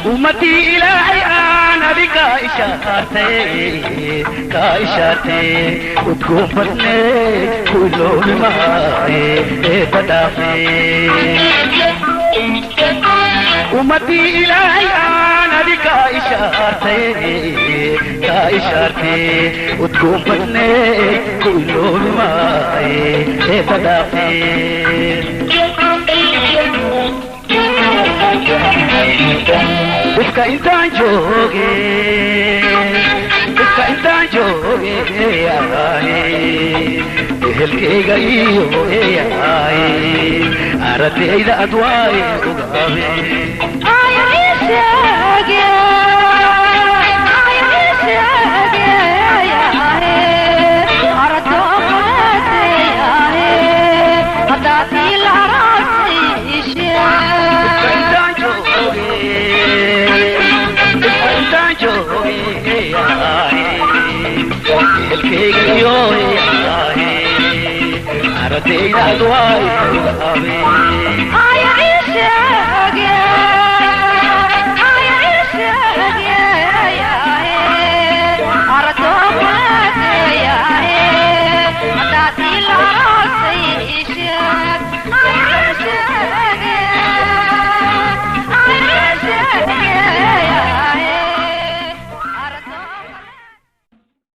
أمتي إلهي أنا بك كإشارتي وتكون بطني كله بماي بدافي أمتي إلهي أنا بك كإشارتي وتكون بطني كله بماي بدافي Busca intan joge, ay, el que gayo ay, arate ida adwai ugabe. Ay shage, arato mate ay, adati la rasi shage. El que yo arate ida adwai ugabe.